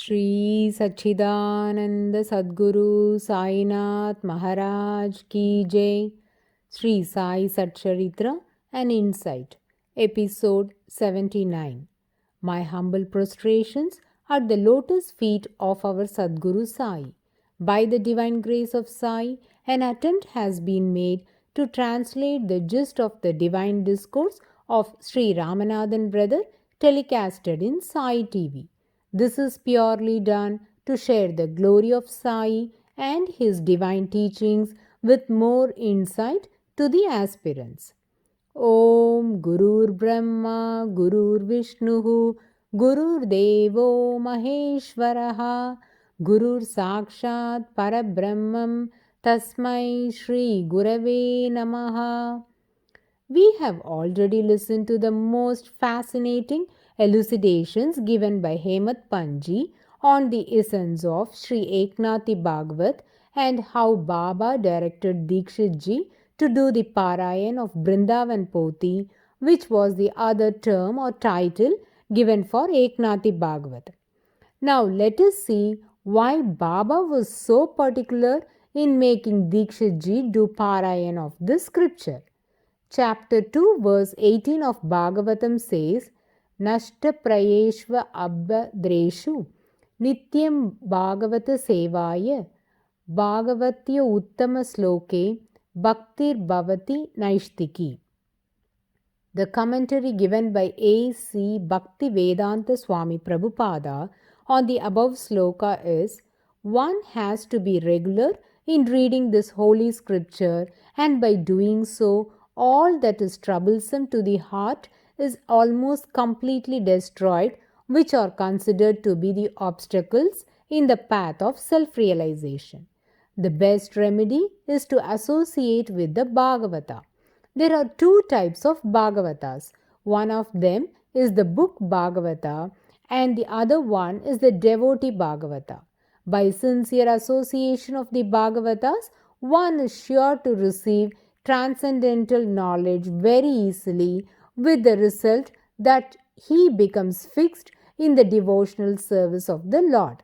श्री सच्चिदानंद सद्गुरु साईनाथ महाराज की जय. Sri Sai Satcharitra, an Insight, Episode 79. My humble prostrations at the lotus feet of our Sadguru Sai. By the divine grace of Sai, an attempt has been made to translate the gist of the divine discourse of Sri Ramanathan Brother telecasted in Sai TV. This is purely done to share the glory of Sai and his divine teachings with more insight to the aspirants. Om Gurur Brahma Gurur Vishnu Gurur Devo Maheshwaraha Gurur Sakshat Parabrahmam Tasmai Shri Gurave Namaha. We have already listened to the most fascinating elucidations given by Hemat Panji on the essence of Sri Eknathi Bhagavat and how Baba directed Dikshit Ji to do the Parayan of Brindavan Poti, which was the other term or title given for Eknathi Bhagavat. Now let us see why Baba was so particular in making Dikshit Ji do Parayan of this scripture. Chapter 2, verse 18 of Bhagavatam says, Nashta Prayeshva Abhadreshu Nityam Bhagavata Sevaya Bhagavatya Uttama Sloke Bhaktir Bhavati Naishtiki. The commentary given by A.C. Bhakti Vedanta Swami Prabhupada on the above sloka is, one has to be regular in reading this holy scripture, and by doing so, all that is troublesome to the heart is almost completely destroyed, which are considered to be the obstacles in the path of self-realization. The best remedy is to associate with the Bhagavata. There are two types of Bhagavatas. One of them is the book Bhagavata, and the other one is the devotee Bhagavata. By sincere association of the Bhagavatas, one is sure to receive transcendental knowledge very easily, with the result that he becomes fixed in the devotional service of the Lord.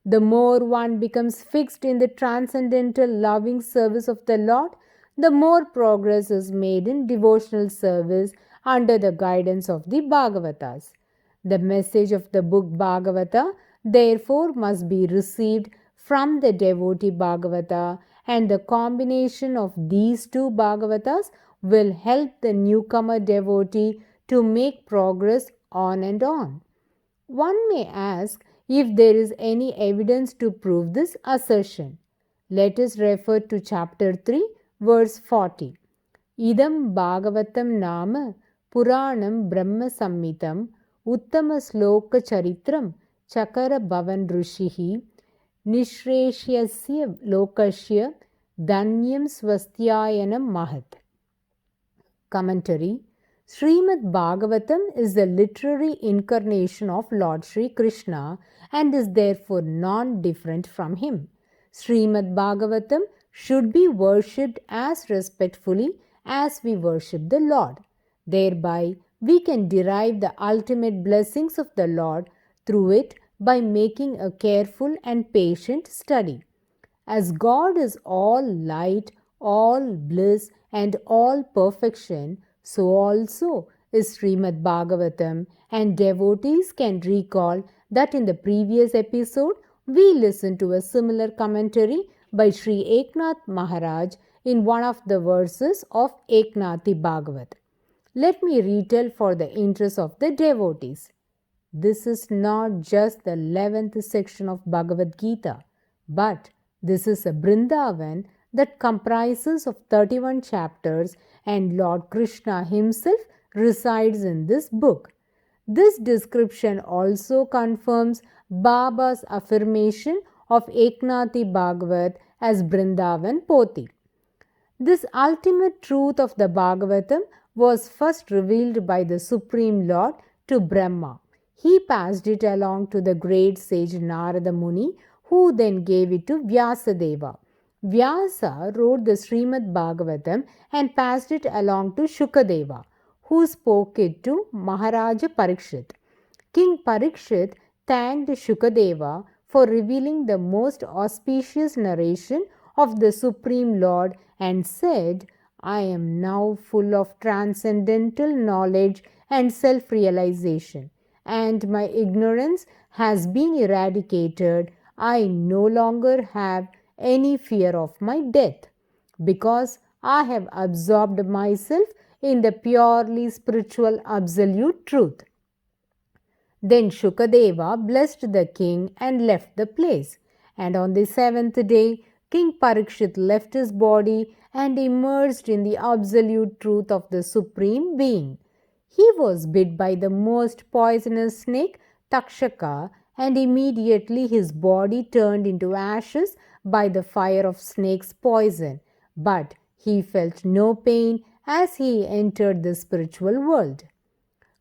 The more one becomes fixed in the transcendental loving service of the Lord, the more progress is made in devotional service under the guidance of the Bhagavatas. The message of the book Bhagavata, therefore, must be received from the devotee Bhagavata, and the combination of these two Bhagavatas will help the newcomer devotee to make progress on and on. One may ask if there is any evidence to prove this assertion. Let us refer to chapter 3, verse 40. Idam Bhagavatam Nama Puranam Brahma Sammitam Uttama Sloka Charitram Chakara Bhavan Rushihi Nishreshyasya Lokashya Dhanyam Swastyayanam Mahat. Commentary. Srimad Bhagavatam is the literary incarnation of Lord Sri Krishna and is therefore non-different from him. Srimad Bhagavatam should be worshipped as respectfully as we worship the Lord. Thereby, we can derive the ultimate blessings of the Lord through it by making a careful and patient study. As God is all light, all bliss, and all perfection, so also is Srimad Bhagavatam, and devotees can recall that in the previous episode we listened to a similar commentary by Sri Eknath Maharaj in one of the verses of Eknathi Bhagavat. Let me retell for the interest of the devotees. This is not just the 11th section of Bhagavad Gita, but this is a Brindavan that comprises of 31 chapters, and Lord Krishna himself resides in this book. This description also confirms Baba's affirmation of Eknathi Bhagavat as Brindavan Poti. This ultimate truth of the Bhagavatam was first revealed by the Supreme Lord to Brahma. He passed it along to the great sage Narada Muni, who then gave it to Vyasadeva. Vyasa wrote the Srimad Bhagavatam and passed it along to Shukadeva, who spoke it to Maharaja Parikshit. King Parikshit thanked Shukadeva for revealing the most auspicious narration of the Supreme Lord and said, I am now full of transcendental knowledge and self realization, and my ignorance has been eradicated. I no longer have any fear of my death, because I have absorbed myself in the purely spiritual absolute truth. Then Shukadeva blessed the king and left the place. And on the seventh day, King Parikshit left his body and emerged in the absolute truth of the Supreme Being. He was bit by the most poisonous snake, Takshaka, and immediately his body turned into ashes by the fire of snake's poison. But he felt no pain as he entered the spiritual world.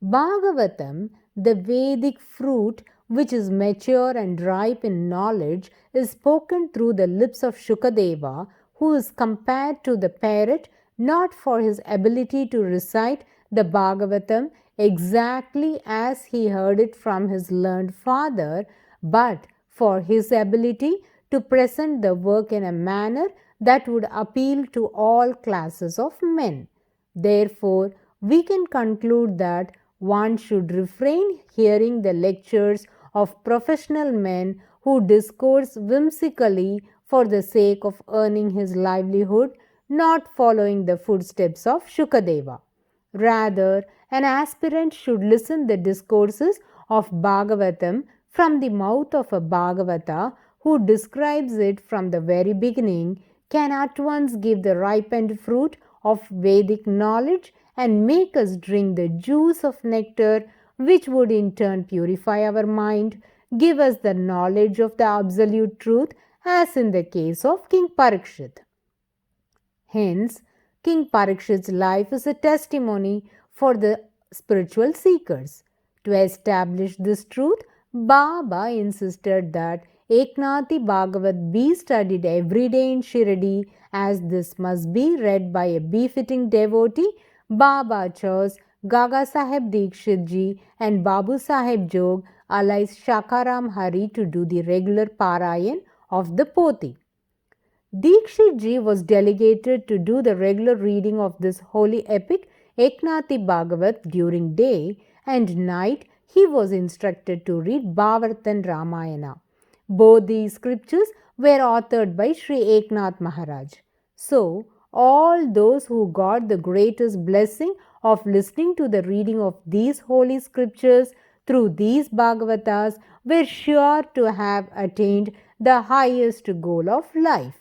Bhagavatam, the Vedic fruit which is mature and ripe in knowledge, is spoken through the lips of Shukadeva, who is compared to the parrot not for his ability to recite the Bhagavatam exactly as he heard it from his learned father, but for his ability to present the work in a manner that would appeal to all classes of men. Therefore, we can conclude that one should refrain hearing the lectures of professional men who discourse whimsically for the sake of earning his livelihood, not following the footsteps of Shukadeva. Rather, an aspirant should listen the discourses of Bhagavatam from the mouth of a Bhagavata who describes it from the very beginning, can at once give the ripened fruit of Vedic knowledge and make us drink the juice of nectar, which would in turn purify our mind, give us the knowledge of the absolute truth, as in the case of King Parikshit. Hence, King Parikshit's life is a testimony for the spiritual seekers. To establish this truth, Baba insisted that Eknathi Bhagavat be studied every day in Shirdi, as this must be read by a befitting devotee. Baba chose Gaga Sahib Dikshit Ji and Babu Sahib Jog alias Shakaram Hari to do the regular Parayan of the Poti. Dikshit Ji was delegated to do the regular reading of this holy epic Eknathi Bhagavat during day, and night he was instructed to read Bhavartan Ramayana. Both these scriptures were authored by Sri Eknath Maharaj. So, all those who got the greatest blessing of listening to the reading of these holy scriptures through these Bhagavatas were sure to have attained the highest goal of life.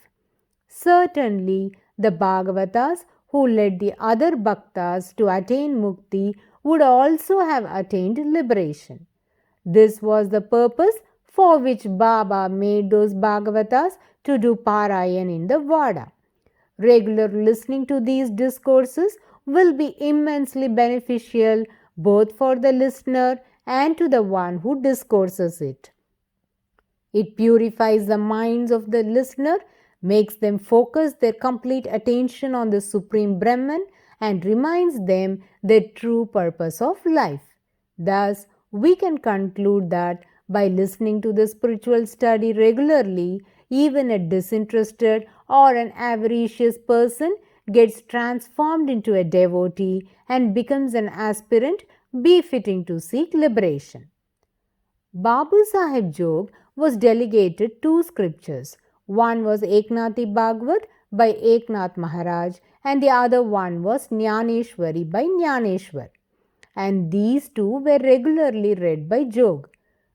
Certainly, the Bhagavatas who led the other Bhaktas to attain mukti would also have attained liberation. This was the purpose for which Baba made those Bhagavatas to do Parayan in the Vada. Regular listening to these discourses will be immensely beneficial both for the listener and to the one who discourses it. It purifies the minds of the listener, makes them focus their complete attention on the Supreme Brahman, and reminds them the true purpose of life. Thus, we can conclude that by listening to the spiritual study regularly, even a disinterested or an avaricious person gets transformed into a devotee and becomes an aspirant befitting to seek liberation. Babu Sahib Jog was delegated two scriptures. One was Eknathi Bhagavat by Eknath Maharaj, and the other one was Jnaneshwari by Jnaneshwar. And these two were regularly read by Jog.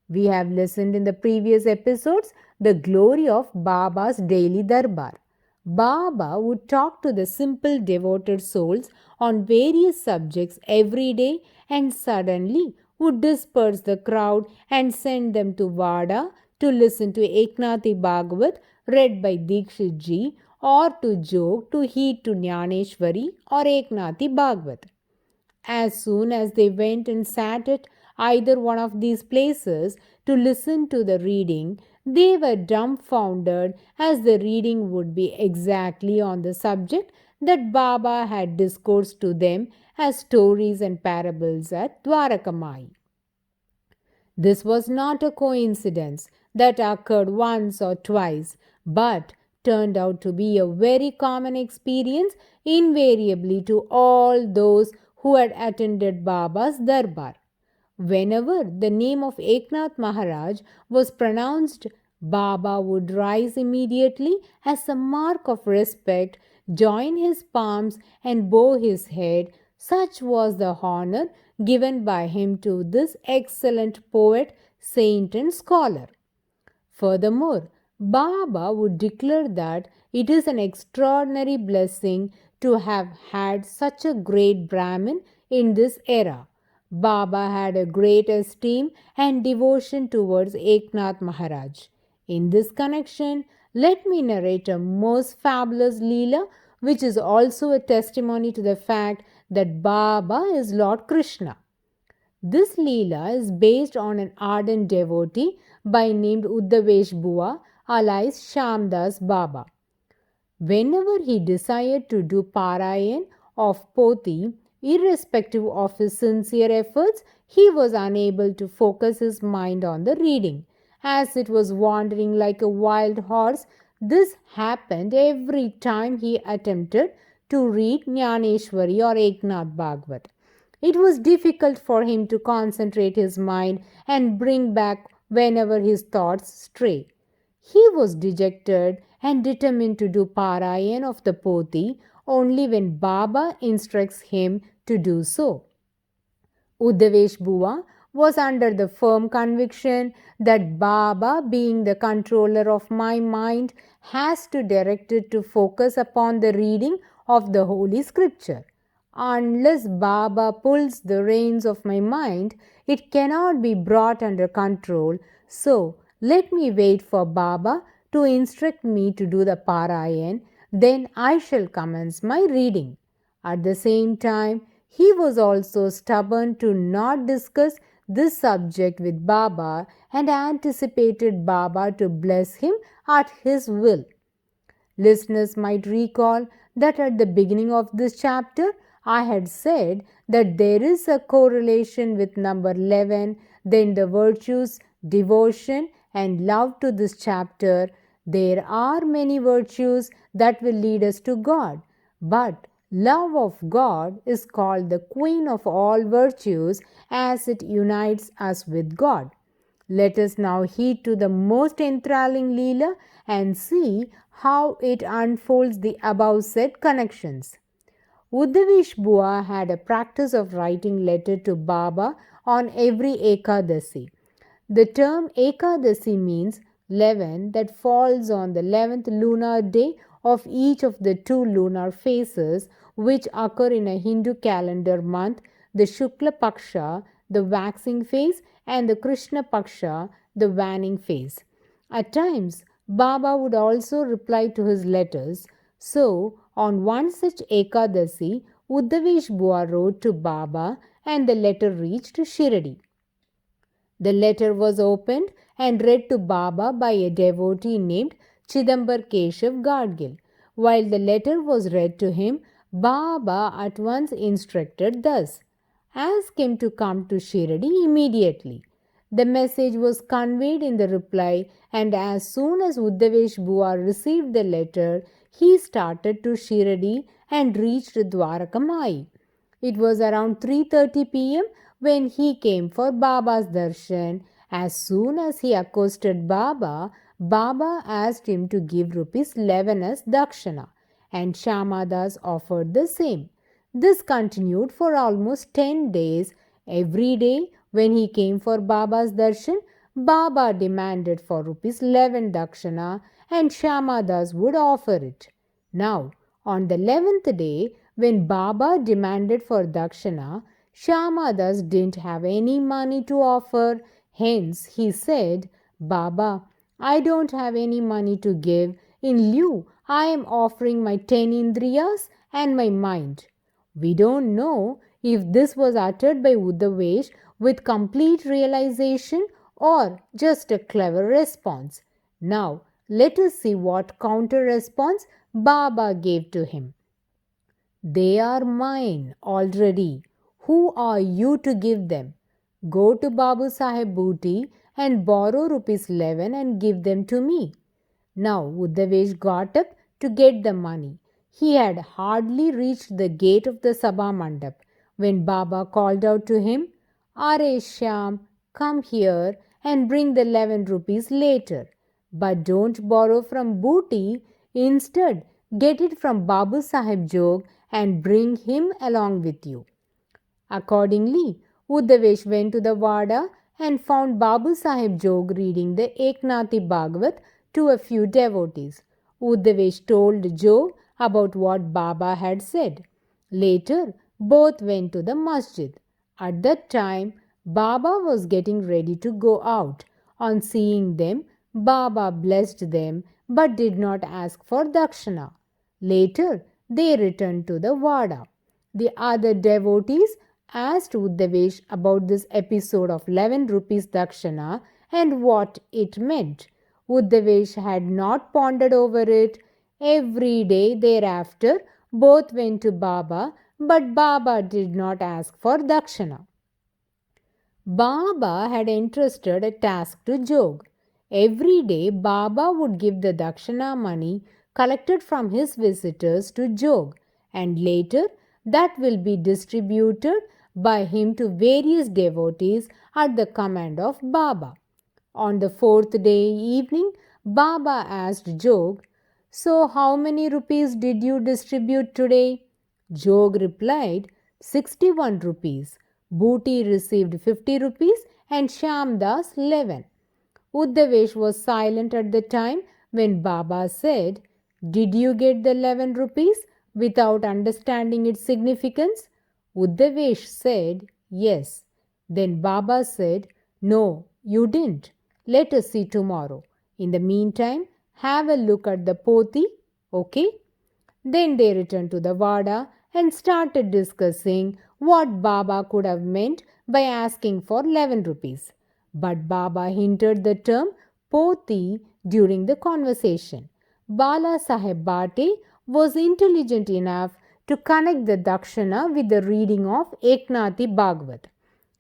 We have listened in the previous episodes the glory of Baba's daily darbar. Baba would talk to the simple devoted souls on various subjects every day, and suddenly would disperse the crowd and send them to Vada to listen to Eknathi Bhagavat read by Dikshit Ji, or to Jog to heed to Jnaneshwari or Eknathi Bhagavat. As soon as they went and sat at either one of these places to listen to the reading, they were dumbfounded, as the reading would be exactly on the subject that Baba had discoursed to them as stories and parables at Dwarakamai. This was not a coincidence that occurred once or twice, but turned out to be a very common experience invariably to all those who had attended Baba's darbar. Whenever the name of Eknath Maharaj was pronounced, Baba would rise immediately as a mark of respect, join his palms, and bow his head. Such was the honor given by him to this excellent poet, saint, and scholar. Furthermore, Baba would declare that it is an extraordinary blessing to have had such a great Brahmin in this era. Baba had a great esteem and devotion towards Eknath Maharaj. In this connection, let me narrate a most fabulous Leela, which is also a testimony to the fact that Baba is Lord Krishna. This Leela is based on an ardent devotee by named Uddavesh Bua, alias Shamdas Baba. Whenever he desired to do Parayan of Poti, irrespective of his sincere efforts, he was unable to focus his mind on the reading. As it was wandering like a wild horse, this happened every time he attempted to read Jnaneshwari or Eknath Bhagavad. It was difficult for him to concentrate his mind and bring back whenever his thoughts stray. He was dejected and determined to do Parayan of the Poti only when Baba instructs him to do so. Uddavesh Bua was under the firm conviction that Baba, being the controller of my mind, has to direct it to focus upon the reading of the Holy Scripture. Unless Baba pulls the reins of my mind, it cannot be brought under control. So, let me wait for Baba to instruct me to do the Parayan, then I shall commence my reading. At the same time, he was also stubborn to not discuss this subject with Baba and anticipated Baba to bless him at his will. Listeners might recall that at the beginning of this chapter, I had said that there is a correlation with number 11, then the virtues, devotion, and love to this chapter. There are many virtues that will lead us to God, but love of God is called the queen of all virtues as it unites us with God. Let us now heed to the most enthralling Leela and see how it unfolds the above said connections. Uddavesh Bua had a practice of writing letter to Baba on every Ekadasi. The term Ekadasi means 11 that falls on the 11th lunar day of each of the two lunar phases which occur in a Hindu calendar month, the Shukla Paksha, the waxing phase, and the Krishna Paksha, the waning phase. At times, Baba would also reply to his letters. So, on one such Ekadasi, Uddavesh Bua wrote to Baba and the letter reached Shirdi. The letter was opened and read to Baba by a devotee named Chidambar Keshav Gadgil. While the letter was read to him, Baba at once instructed thus: ask him to come to Shirdi immediately. The message was conveyed in the reply, and as soon as Uddavesh Bua received the letter, he started to Shirdi and reached Dwarakamai. It was around 3:30 p.m. when he came for Baba's darshan. As soon as he accosted Baba, Baba asked him to give rupees 11 as dakshana, and Shamadas offered the same. This continued for almost 10 days. Every day when he came for Baba's darshan, Baba demanded for rupees 11 dakshana and Shamadas would offer it. Now, on the 11th day, when Baba demanded for dakshana, Shamadas didn't have any money to offer. Hence, he said, Baba, I don't have any money to give. In lieu, I am offering my 10 indriyas and my mind. We don't know if this was uttered by Uddavesh with complete realization or just a clever response. Now, let us see what counter response Baba gave to him. They are mine already. Who are you to give them? Go to Babu Saheb Booty and borrow rupees 11 and give them to me. Now Uddavesh got up to get the money. He had hardly reached the gate of the Sabha Mandap when Baba called out to him, Are Shyam, come here and bring the 11 rupees later. But don't borrow from Booty. Instead, get it from Babu Sahib Jog and bring him along with you. Accordingly, Uddavesh went to the Vada and found Babu Sahib Jog reading the Eknathi Bhagavat to a few devotees. Uddavesh told Jog about what Baba had said. Later, both went to the masjid. At that time, Baba was getting ready to go out. On seeing them, Baba blessed them but did not ask for dakshana. Later, they returned to the Vada. The other devotees asked Uddavesh about this episode of 11 rupees dakshana and what it meant. Uddavesh had not pondered over it. Every day thereafter, both went to Baba, but Baba did not ask for dakshana. Baba had entrusted a task to Jog. Every day, Baba would give the dakshana money collected from his visitors to Jog, and later that will be distributed by him to various devotees at the command of Baba. On the fourth day evening, Baba asked Jog, So how many rupees did you distribute today? Jog replied, 61 rupees. Booty received 50 rupees and Shyamdas 11. Uddavesh was silent at the time when Baba said, Did you get the 11 rupees without understanding its significance? Uddavesh said, Yes. Then Baba said, No, you didn't. Let us see tomorrow. In the meantime, have a look at the poti, okay? Then they returned to the Vada and started discussing what Baba could have meant by asking for 11 rupees. But Baba hinted the term poti during the conversation. Bala Saheb Bhate was intelligent enough to connect the dakshana with the reading of Eknathi Bhagavat.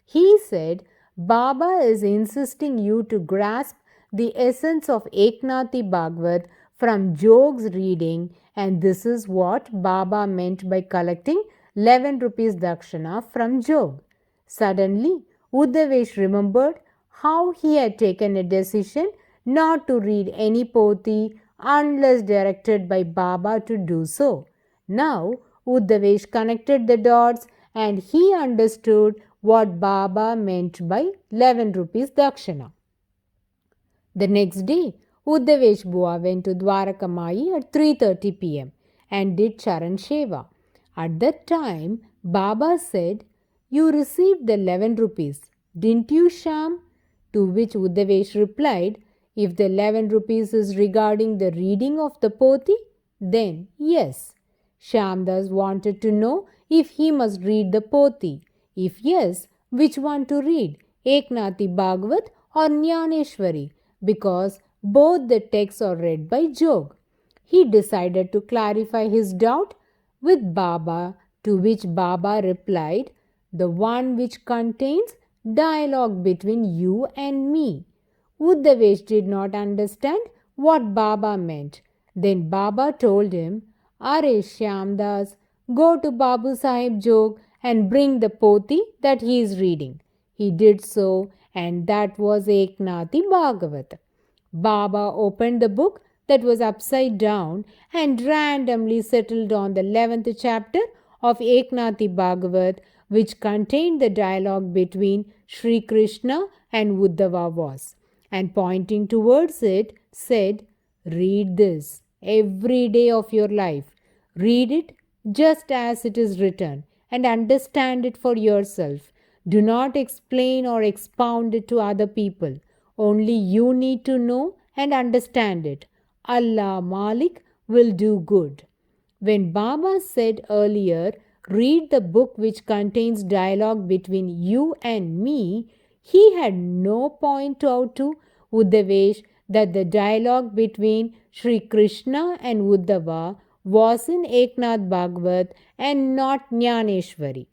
He said, Baba is insisting you to grasp the essence of Eknathi Bhagavat from Jog's reading, and this is what Baba meant by collecting 11 rupees dakshana from Jog. Suddenly, Uddavesh remembered how he had taken a decision not to read any poti unless directed by Baba to do so. Now, Uddavesh connected the dots and he understood what Baba meant by 11 rupees dakshana. The next day, Uddavesh Bua went to Dwarakamai at 3:30 p.m. and did Charan Sheva. At that time, Baba said, You received the 11 rupees, didn't you, Sham? To which Uddavesh replied, If the 11 rupees is regarding the reading of the poti, then yes. Shyamdas wanted to know if he must read the poti. If yes, which one to read, Eknathi Bhagavat or Jnaneshwari, because both the texts are read by Jog. He decided to clarify his doubt with Baba, to which Baba replied, The one which contains dialogue between you and me. Uddavesh did not understand what Baba meant. Then Baba told him, Are Shyamdas, go to Babu Sahib Jog and bring the poti that he is reading. He did so, and that was Eknathi Bhagavat. Baba opened the book that was upside down and randomly settled on the 11th chapter of Eknathi Bhagavat, which contained the dialogue between Sri Krishna and Uddhava was, and pointing towards it said, Read this every day of your life. Read it just as it is written and understand it for yourself. Do not explain or expound it to other people. Only you need to know and understand it. Allah Malik will do good. When Baba said earlier, read the book which contains dialogue between you and me, he had no point out to Uddavesh that the dialogue between Sri Krishna and Uddhava was in Eknath Bhagavat and not Jnaneshwari.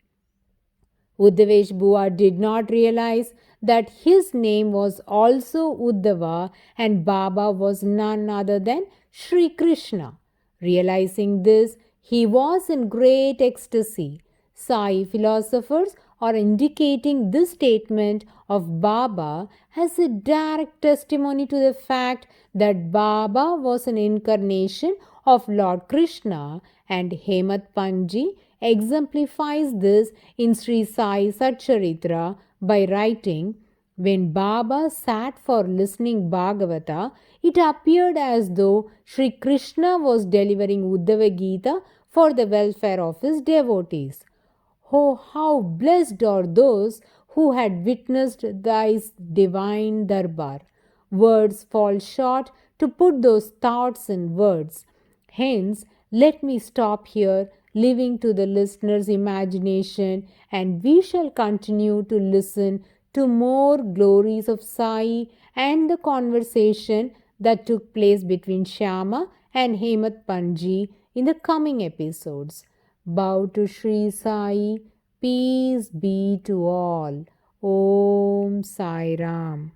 Uddhavesh Bua did not realize that his name was also Uddhava and Baba was none other than Sri Krishna. Realizing this, he was in great ecstasy. Sai philosophers are indicating this statement of Baba as a direct testimony to the fact that Baba was an incarnation of Lord Krishna, and Hemat Panji exemplifies this in Sri Sai Satcharitra by writing, when Baba sat for listening Bhagavata, it appeared as though Sri Krishna was delivering Uddhava Gita for the welfare of his devotees. Oh, how blessed are those who had witnessed thy divine darbar. Words fall short to put those thoughts in words. Hence, let me stop here, leaving to the listener's imagination, and we shall continue to listen to more glories of Sai and the conversation that took place between Shyama and Hemat Panji in the coming episodes. Bow to Sri Sai. Peace be to all. Om Sai Ram.